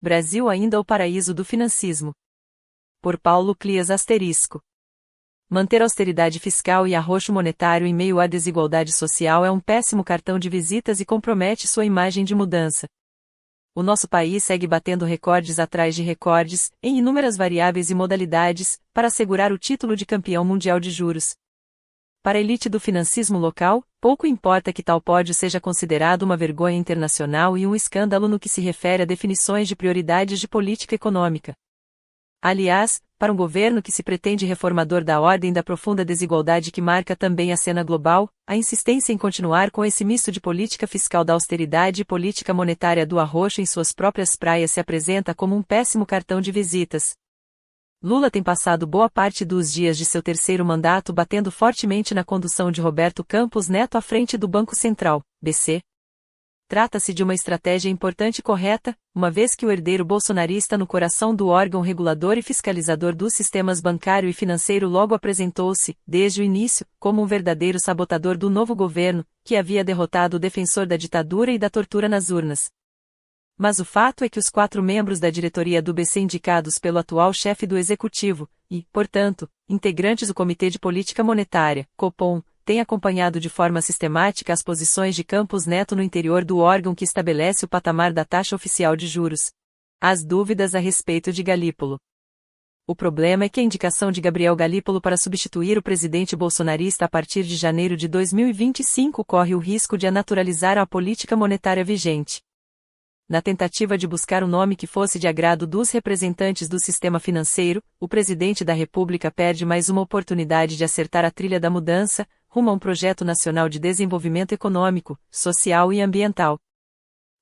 Brasil ainda o paraíso do financismo. Por Paulo Clias ***. Manter austeridade fiscal e arroxo monetário em meio à desigualdade social é um péssimo cartão de visitas e compromete sua imagem de mudança. O nosso país segue batendo recordes atrás de recordes, em inúmeras variáveis e modalidades, para assegurar o título de campeão mundial de juros. Para a elite do financismo local, pouco importa que tal pódio seja considerado uma vergonha internacional e um escândalo no que se refere a definições de prioridades de política econômica. Aliás, para um governo que se pretende reformador da ordem da profunda desigualdade que marca também a cena global, a insistência em continuar com esse misto de política fiscal da austeridade e política monetária do arroxo em suas próprias praias se apresenta como um péssimo cartão de visitas. Lula tem passado boa parte dos dias de seu terceiro mandato batendo fortemente na condução de Roberto Campos Neto à frente do Banco Central, BC. Trata-se de uma estratégia importante e correta, uma vez que o herdeiro bolsonarista no coração do órgão regulador e fiscalizador dos sistemas bancário e financeiro logo apresentou-se, desde o início, como um verdadeiro sabotador do novo governo, que havia derrotado o defensor da ditadura e da tortura nas urnas. Mas o fato é que os 4 membros da diretoria do BC indicados pelo atual chefe do Executivo, e, portanto, integrantes do Comitê de Política Monetária, Copom, têm acompanhado de forma sistemática as posições de Campos Neto no interior do órgão que estabelece o patamar da taxa oficial de juros. As dúvidas a respeito de Galípolo. O problema é que a indicação de Gabriel Galípolo para substituir o presidente bolsonarista a partir de janeiro de 2025 corre o risco de anaturalizar a política monetária vigente. Na tentativa de buscar um nome que fosse de agrado dos representantes do sistema financeiro, o presidente da República perde mais uma oportunidade de acertar a trilha da mudança, rumo a um projeto nacional de desenvolvimento econômico, social e ambiental.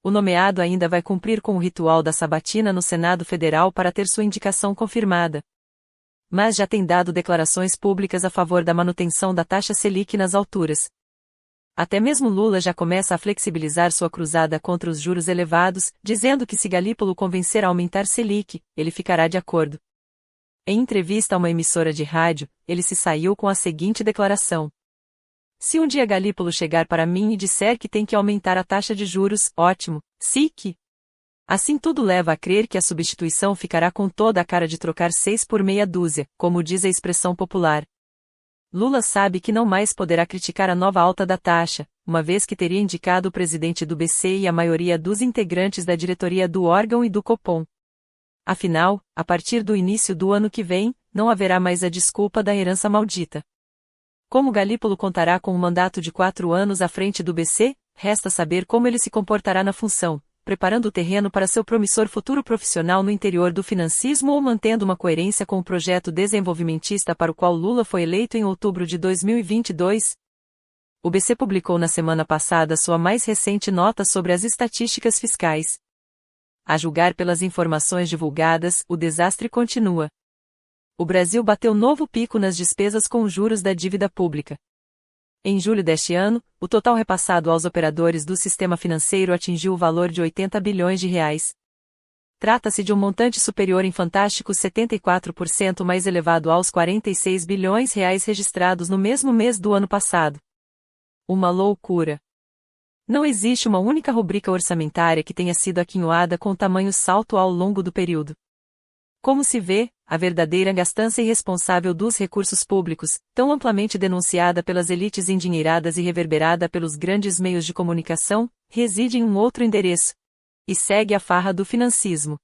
O nomeado ainda vai cumprir com o ritual da sabatina no Senado Federal para ter sua indicação confirmada. Mas já tem dado declarações públicas a favor da manutenção da taxa Selic nas alturas. Até mesmo Lula já começa a flexibilizar sua cruzada contra os juros elevados, dizendo que se Galípolo convencer a aumentar Selic, ele ficará de acordo. Em entrevista a uma emissora de rádio, ele se saiu com a seguinte declaração: "Se um dia Galípolo chegar para mim e disser que tem que aumentar a taxa de juros, ótimo, SIC. Assim tudo leva a crer que a substituição ficará com toda a cara de trocar 6 por meia dúzia, como diz a expressão popular." Lula sabe que não mais poderá criticar a nova alta da taxa, uma vez que teria indicado o presidente do BC e a maioria dos integrantes da diretoria do órgão e do Copom. Afinal, a partir do início do ano que vem, não haverá mais a desculpa da herança maldita. Como Galípolo contará com um mandato de 4 anos à frente do BC, resta saber como ele se comportará na função, preparando o terreno para seu promissor futuro profissional no interior do financismo ou mantendo uma coerência com o projeto desenvolvimentista para o qual Lula foi eleito em outubro de 2022. O BC publicou na semana passada sua mais recente nota sobre as estatísticas fiscais. A julgar pelas informações divulgadas, o desastre continua. O Brasil bateu novo pico nas despesas com juros da dívida pública. Em julho deste ano, o total repassado aos operadores do sistema financeiro atingiu o valor de 80 bilhões de reais. Trata-se de um montante superior em fantásticos 74% mais elevado aos 46 bilhões reais registrados no mesmo mês do ano passado. Uma loucura. Não existe uma única rubrica orçamentária que tenha sido aquinhoada com tamanho salto ao longo do período. Como se vê, a verdadeira gastança irresponsável dos recursos públicos, tão amplamente denunciada pelas elites endinheiradas e reverberada pelos grandes meios de comunicação, reside em um outro endereço. E segue a farra do financismo.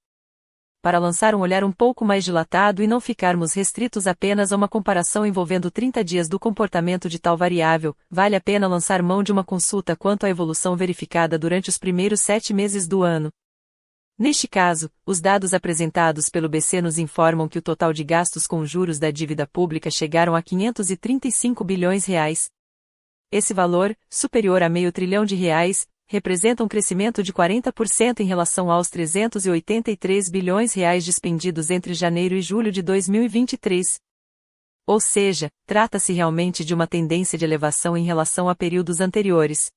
Para lançar um olhar um pouco mais dilatado e não ficarmos restritos apenas a uma comparação envolvendo 30 dias do comportamento de tal variável, vale a pena lançar mão de uma consulta quanto à evolução verificada durante os primeiros 7 meses do ano. Neste caso, os dados apresentados pelo BC nos informam que o total de gastos com juros da dívida pública chegaram a 535 bilhões reais. Esse valor, superior a meio trilhão de reais, representa um crescimento de 40% em relação aos 383 bilhões reais dispendidos entre janeiro e julho de 2023. Ou seja, trata-se realmente de uma tendência de elevação em relação a períodos anteriores.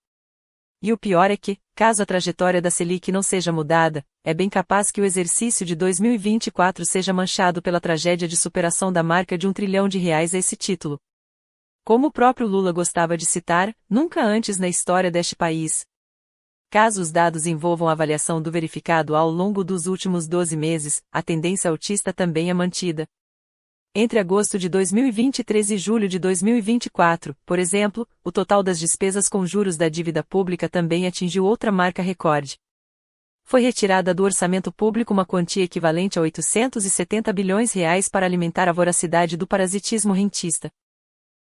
E o pior é que, caso a trajetória da Selic não seja mudada, é bem capaz que o exercício de 2024 seja manchado pela tragédia de superação da marca de 1 trilhão de reais a esse título. Como o próprio Lula gostava de citar, nunca antes na história deste país. Caso os dados envolvam a avaliação do verificado ao longo dos últimos 12 meses, a tendência altista também é mantida. Entre agosto de 2023 e julho de 2024, por exemplo, o total das despesas com juros da dívida pública também atingiu outra marca recorde. Foi retirada do orçamento público uma quantia equivalente a R$ 870 bilhões para alimentar a voracidade do parasitismo rentista.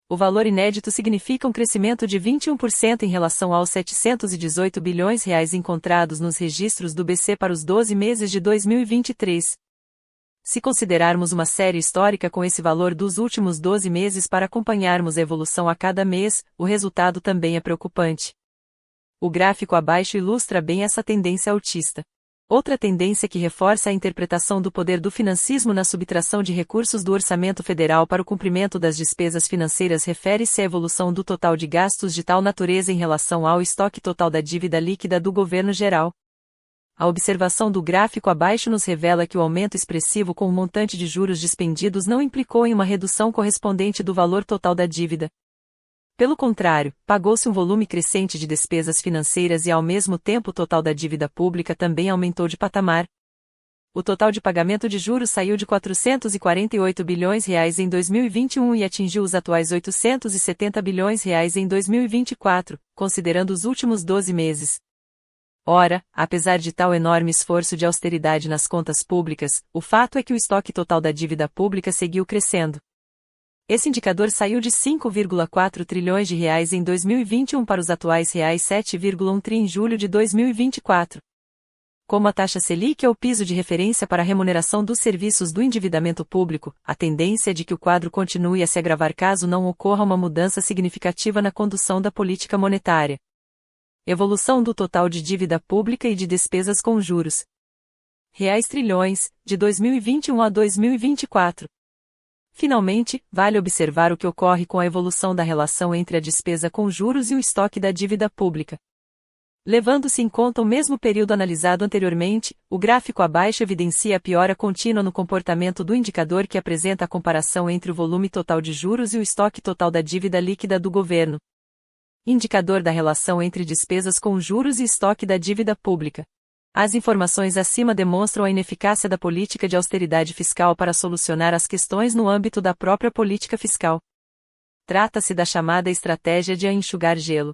O valor inédito significa um crescimento de 21% em relação aos R$ 718 bilhões encontrados nos registros do BC para os 12 meses de 2023. Se considerarmos uma série histórica com esse valor dos últimos 12 meses para acompanharmos a evolução a cada mês, o resultado também é preocupante. O gráfico abaixo ilustra bem essa tendência altista. Outra tendência que reforça a interpretação do poder do financismo na subtração de recursos do orçamento federal para o cumprimento das despesas financeiras refere-se à evolução do total de gastos de tal natureza em relação ao estoque total da dívida líquida do governo geral. A observação do gráfico abaixo nos revela que o aumento expressivo com o montante de juros dispendidos não implicou em uma redução correspondente do valor total da dívida. Pelo contrário, pagou-se um volume crescente de despesas financeiras e ao mesmo tempo o total da dívida pública também aumentou de patamar. O total de pagamento de juros saiu de R$ 448 bilhões em 2021 e atingiu os atuais R$ 870 bilhões em 2024, considerando os últimos 12 meses. Ora, apesar de tal enorme esforço de austeridade nas contas públicas, o fato é que o estoque total da dívida pública seguiu crescendo. Esse indicador saiu de R$ 5,4 trilhões em 2021 para os atuais R$ 7,1 tri em julho de 2024. Como a taxa Selic é o piso de referência para a remuneração dos serviços do endividamento público, a tendência é de que o quadro continue a se agravar caso não ocorra uma mudança significativa na condução da política monetária. Evolução do total de dívida pública e de despesas com juros. Reais trilhões, de 2021 a 2024. Finalmente, vale observar o que ocorre com a evolução da relação entre a despesa com juros e o estoque da dívida pública. Levando-se em conta o mesmo período analisado anteriormente, o gráfico abaixo evidencia a piora contínua no comportamento do indicador que apresenta a comparação entre o volume total de juros e o estoque total da dívida líquida do governo. Indicador da relação entre despesas com juros e estoque da dívida pública. As informações acima demonstram a ineficácia da política de austeridade fiscal para solucionar as questões no âmbito da própria política fiscal. Trata-se da chamada estratégia de enxugar gelo.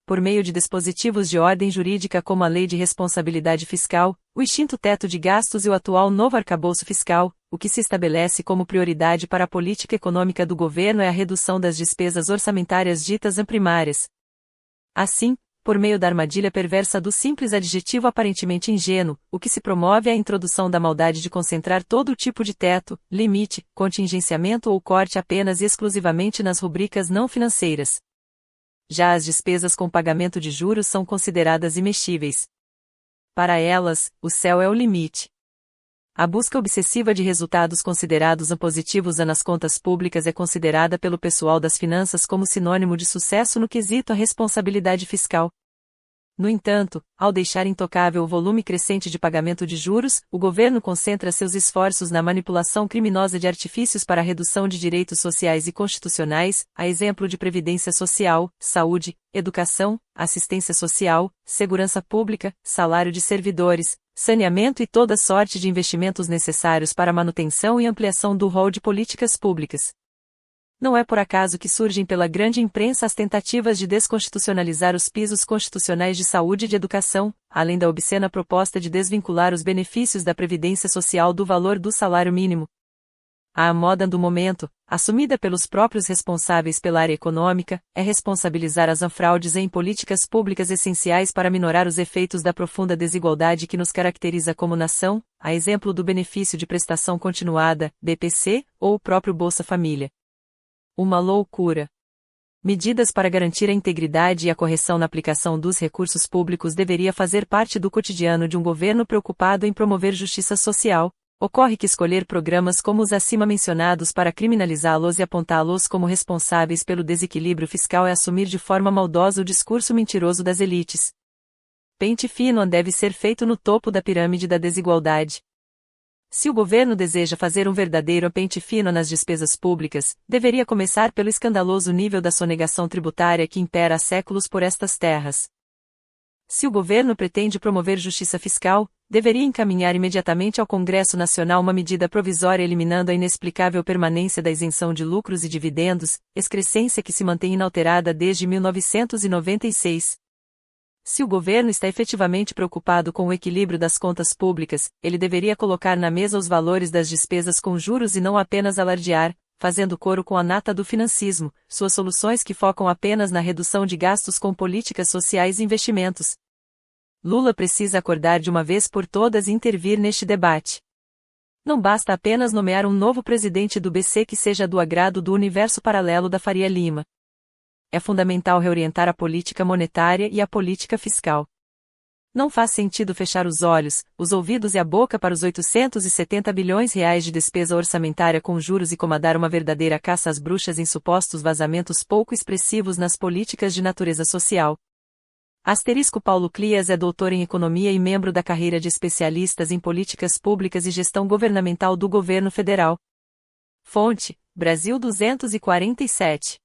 Por meio de dispositivos de ordem jurídica como a Lei de Responsabilidade Fiscal, o extinto teto de gastos e o atual novo arcabouço fiscal, o que se estabelece como prioridade para a política econômica do governo é a redução das despesas orçamentárias ditas primárias. Assim, por meio da armadilha perversa do simples adjetivo aparentemente ingênuo, o que se promove é a introdução da maldade de concentrar todo o tipo de teto, limite, contingenciamento ou corte apenas e exclusivamente nas rubricas não financeiras. Já as despesas com pagamento de juros são consideradas imexíveis. Para elas, o céu é o limite. A busca obsessiva de resultados considerados positivos nas contas públicas é considerada pelo pessoal das finanças como sinônimo de sucesso no quesito à responsabilidade fiscal. No entanto, ao deixar intocável o volume crescente de pagamento de juros, o governo concentra seus esforços na manipulação criminosa de artifícios para a redução de direitos sociais e constitucionais, a exemplo de previdência social, saúde, educação, assistência social, segurança pública, salário de servidores, saneamento e toda sorte de investimentos necessários para a manutenção e ampliação do rol de políticas públicas. Não é por acaso que surgem pela grande imprensa as tentativas de desconstitucionalizar os pisos constitucionais de saúde e de educação, além da obscena proposta de desvincular os benefícios da Previdência Social do valor do salário mínimo. A moda do momento, assumida pelos próprios responsáveis pela área econômica, é responsabilizar as fraudes em políticas públicas essenciais para minorar os efeitos da profunda desigualdade que nos caracteriza como nação, a exemplo do benefício de prestação continuada, BPC, ou o próprio Bolsa Família. Uma loucura. Medidas para garantir a integridade e a correção na aplicação dos recursos públicos deveria fazer parte do cotidiano de um governo preocupado em promover justiça social. Ocorre que escolher programas como os acima mencionados para criminalizá-los e apontá-los como responsáveis pelo desequilíbrio fiscal é assumir de forma maldosa o discurso mentiroso das elites. Pente fino deve ser feito no topo da pirâmide da desigualdade. Se o governo deseja fazer um verdadeiro pente fino nas despesas públicas, deveria começar pelo escandaloso nível da sonegação tributária que impera há séculos por estas terras. Se o governo pretende promover justiça fiscal, deveria encaminhar imediatamente ao Congresso Nacional uma medida provisória eliminando a inexplicável permanência da isenção de lucros e dividendos, excrescência que se mantém inalterada desde 1996. Se o governo está efetivamente preocupado com o equilíbrio das contas públicas, ele deveria colocar na mesa os valores das despesas com juros e não apenas alardear, fazendo coro com a nata do financismo, suas soluções que focam apenas na redução de gastos com políticas sociais e investimentos. Lula precisa acordar de uma vez por todas e intervir neste debate. Não basta apenas nomear um novo presidente do BC que seja do agrado do universo paralelo da Faria Lima. É fundamental reorientar a política monetária e a política fiscal. Não faz sentido fechar os olhos, os ouvidos e a boca para os 870 bilhões reais de despesa orçamentária com juros e comandar uma verdadeira caça às bruxas em supostos vazamentos pouco expressivos nas políticas de natureza social. Paulo Clias é doutor em Economia e membro da carreira de especialistas em políticas públicas e gestão governamental do Governo Federal. Fonte: Brasil 247.